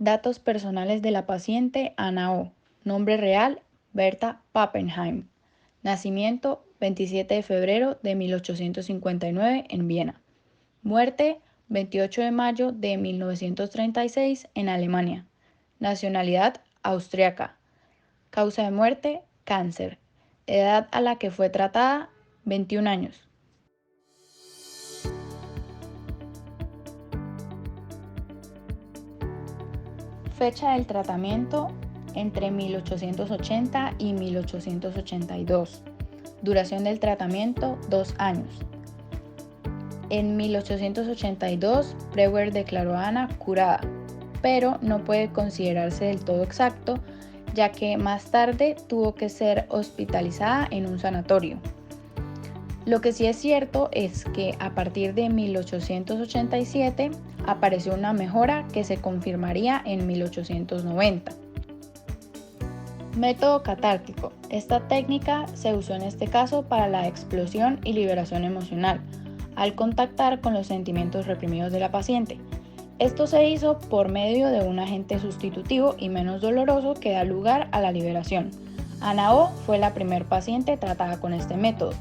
Datos personales de la paciente Ana O. Nombre real, Berta Pappenheim. Nacimiento, 27 de febrero de 1859 en Viena. Muerte, 28 de mayo de 1936 en Alemania. Nacionalidad, austriaca. Causa de muerte, cáncer. Edad a la que fue tratada, 21 años. Fecha del tratamiento, entre 1880 y 1882. Duración del tratamiento, 2 años. En 1882, Breuer declaró a Ana curada, pero no puede considerarse del todo exacto, ya que más tarde tuvo que ser hospitalizada en un sanatorio. Lo que sí es cierto es que a partir de 1887 apareció una mejora que se confirmaría en 1890. Método catártico. Esta técnica se usó en este caso para la explosión y liberación emocional, al contactar con los sentimientos reprimidos de la paciente. Esto se hizo por medio de un agente sustitutivo y menos doloroso que da lugar a la liberación. Ana O fue la primer paciente tratada con este método,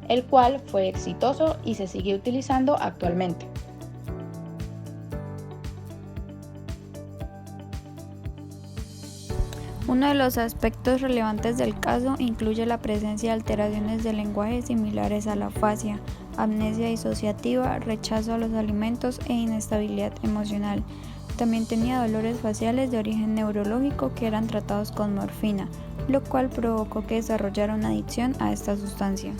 el cual fue exitoso y se sigue utilizando actualmente. Uno de los aspectos relevantes del caso incluye la presencia de alteraciones del lenguaje similares a la afasia, amnesia disociativa, rechazo a los alimentos e inestabilidad emocional. También tenía dolores faciales de origen neurológico que eran tratados con morfina, lo cual provocó que desarrollara una adicción a esta sustancia.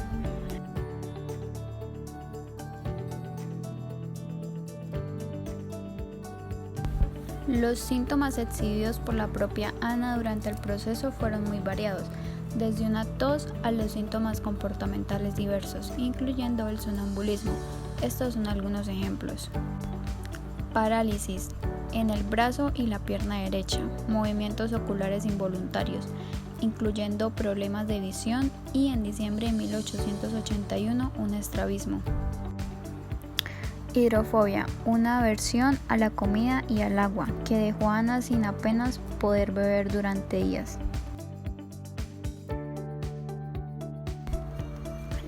Los síntomas exhibidos por la propia Ana durante el proceso fueron muy variados, desde una tos a los síntomas comportamentales diversos, incluyendo el sonambulismo. Estos son algunos ejemplos. Parálisis en el brazo y la pierna derecha, movimientos oculares involuntarios, incluyendo problemas de visión y en diciembre de 1881 un estrabismo. Hidrofobia, una aversión a la comida y al agua, que dejó a Ana sin apenas poder beber durante días.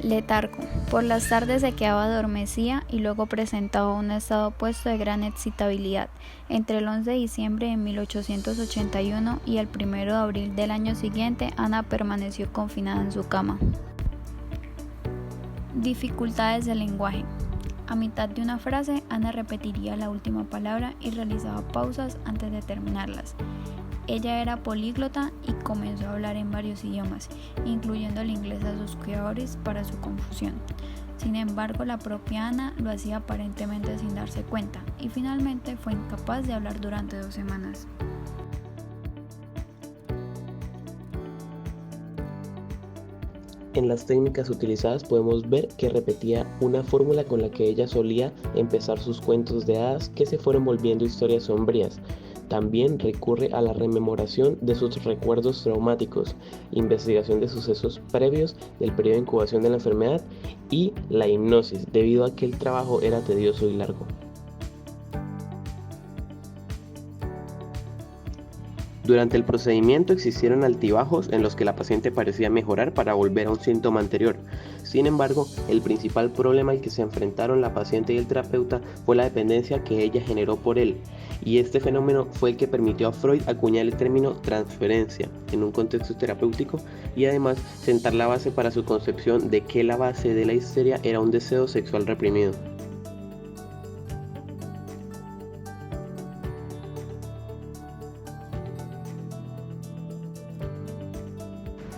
Letargo, por las tardes se quedaba adormecida y luego presentaba un estado opuesto de gran excitabilidad. Entre el 11 de diciembre de 1881 y el 1 de abril del año siguiente, Ana permaneció confinada en su cama. Dificultades del lenguaje. A mitad de una frase, Ana repetiría la última palabra y realizaba pausas antes de terminarlas. Ella era políglota y comenzó a hablar en varios idiomas, incluyendo el inglés a sus cuidadores para su confusión. Sin embargo, la propia Ana lo hacía aparentemente sin darse cuenta y finalmente fue incapaz de hablar durante 2 semanas. En las técnicas utilizadas podemos ver que repetía una fórmula con la que ella solía empezar sus cuentos de hadas que se fueron volviendo historias sombrías. También recurre a la rememoración de sus recuerdos traumáticos, investigación de sucesos previos del periodo de incubación de la enfermedad y la hipnosis, debido a que el trabajo era tedioso y largo. Durante el procedimiento existieron altibajos en los que la paciente parecía mejorar para volver a un síntoma anterior. Sin embargo, el principal problema al que se enfrentaron la paciente y el terapeuta fue la dependencia que ella generó por él, y este fenómeno fue el que permitió a Freud acuñar el término transferencia en un contexto terapéutico y además sentar la base para su concepción de que la base de la histeria era un deseo sexual reprimido.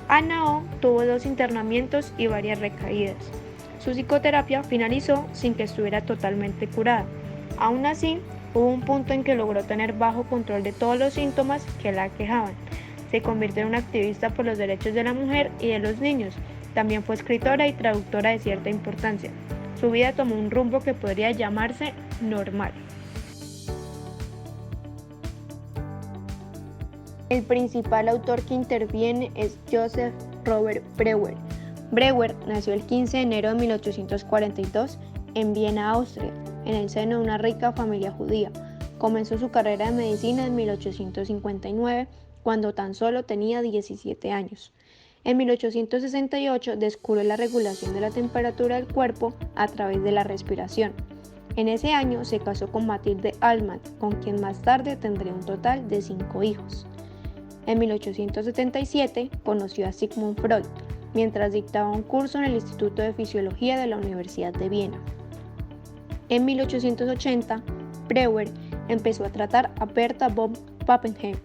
Ana O tuvo 2 internamientos y varias recaídas. Su psicoterapia finalizó sin que estuviera totalmente curada. Aún así, hubo un punto en que logró tener bajo control de todos los síntomas que la aquejaban. Se convirtió en una activista por los derechos de la mujer y de los niños. También fue escritora y traductora de cierta importancia. Su vida tomó un rumbo que podría llamarse normal. El principal autor que interviene es Joseph Robert Breuer. Breuer nació el 15 de enero de 1842 en Viena, Austria, en el seno de una rica familia judía. Comenzó su carrera de medicina en 1859, cuando tan solo tenía 17 años. En 1868 descubrió la regulación de la temperatura del cuerpo a través de la respiración. En ese año se casó con Mathilde Altmann, con quien más tarde tendría un total de 5 hijos. En 1877 conoció a Sigmund Freud, mientras dictaba un curso en el Instituto de Fisiología de la Universidad de Viena. En 1880, Breuer empezó a tratar a Bertha von Pappenheim,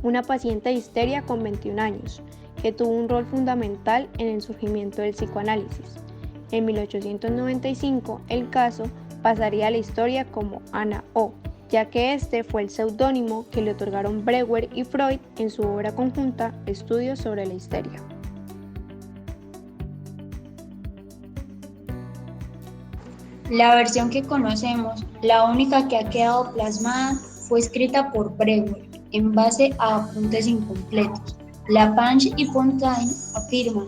una paciente de histeria con 21 años, que tuvo un rol fundamental en el surgimiento del psicoanálisis. En 1895, el caso pasaría a la historia como Ana O, ya que este fue el seudónimo que le otorgaron Breuer y Freud en su obra conjunta Estudios sobre la histeria. La versión que conocemos, la única que ha quedado plasmada, fue escrita por Breuer en base a apuntes incompletos. Lapage y Fontaine afirman: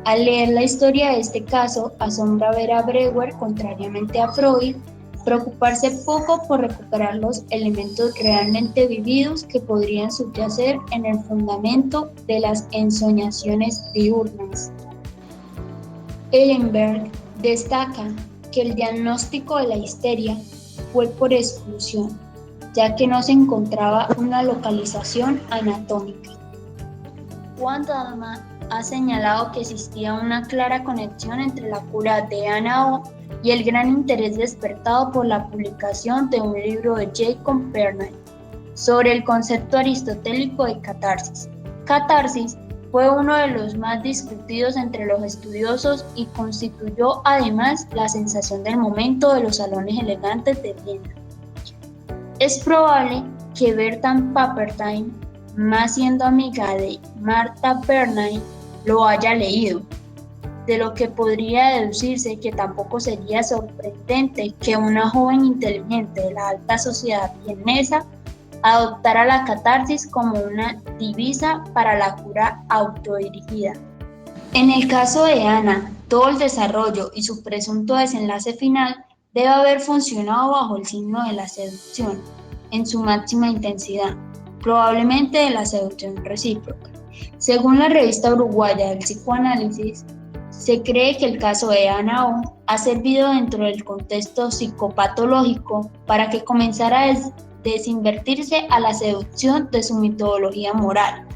al leer la historia de este caso, asombra ver a Breuer, contrariamente a Freud, preocuparse poco por recuperar los elementos realmente vividos que podrían subyacer en el fundamento de las ensoñaciones diurnas. Ellenberg destaca que el diagnóstico de la histeria fue por exclusión, ya que no se encontraba una localización anatómica. Juan Dalman ha señalado que existía una clara conexión entre la cura de Ana O y el gran interés despertado por la publicación de un libro de Jacob Bernheim sobre el concepto aristotélico de catarsis. Catarsis fue uno de los más discutidos entre los estudiosos y constituyó además la sensación del momento de los salones elegantes de Viena. Es probable que Bertha Pappenheim, más siendo amiga de Martha Bernheim, lo haya leído, de lo que podría deducirse que tampoco sería sorprendente que una joven inteligente de la alta sociedad vienesa adoptara la catarsis como una divisa para la cura autodirigida. En el caso de Ana, todo el desarrollo y su presunto desenlace final debe haber funcionado bajo el signo de la seducción, en su máxima intensidad, probablemente de la seducción recíproca. Según la revista uruguaya del psicoanálisis, se cree que el caso de Ana O ha servido dentro del contexto psicopatológico para que comenzara a desinvertirse a la seducción de su metodología moral,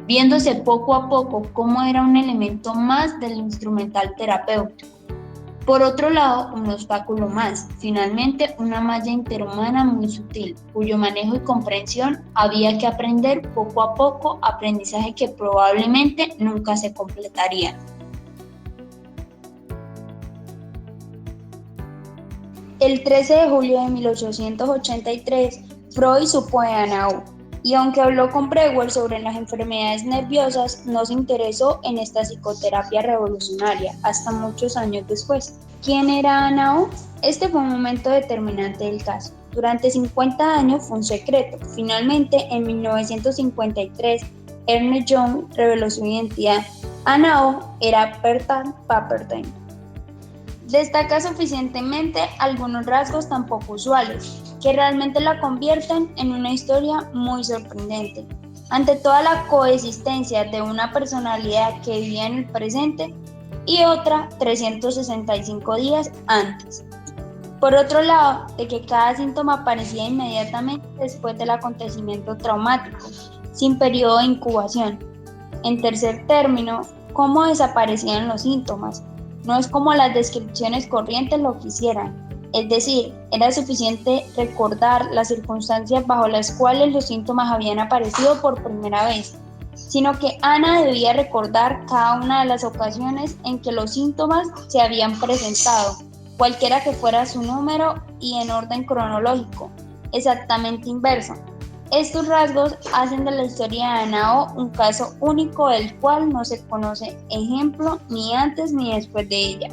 viéndose poco a poco cómo era un elemento más del instrumental terapéutico. Por otro lado, un obstáculo más, finalmente una malla interhumana muy sutil, cuyo manejo y comprensión había que aprender poco a poco, aprendizaje que probablemente nunca se completaría. El 13 de julio de 1883, Freud supo de Ana O, y aunque habló con Breuer sobre las enfermedades nerviosas, no se interesó en esta psicoterapia revolucionaria hasta muchos años después. ¿Quién era Ana O? Este fue un momento determinante del caso. Durante 50 años fue un secreto. Finalmente, en 1953, Ernest Young reveló su identidad. Ana O era Bertha Pappenheim. Destaca suficientemente algunos rasgos tan poco usuales, que realmente la convierten en una historia muy sorprendente. Ante toda la coexistencia de una personalidad que vivía en el presente y otra 365 días antes. Por otro lado, de que cada síntoma aparecía inmediatamente después del acontecimiento traumático, sin periodo de incubación. En tercer término, cómo desaparecían los síntomas. No es como las descripciones corrientes lo quisieran, es decir, era suficiente recordar las circunstancias bajo las cuales los síntomas habían aparecido por primera vez, sino que Ana debía recordar cada una de las ocasiones en que los síntomas se habían presentado, cualquiera que fuera su número y en orden cronológico, exactamente inverso. Estos rasgos hacen de la historia de Ana O un caso único del cual no se conoce ejemplo ni antes ni después de ella.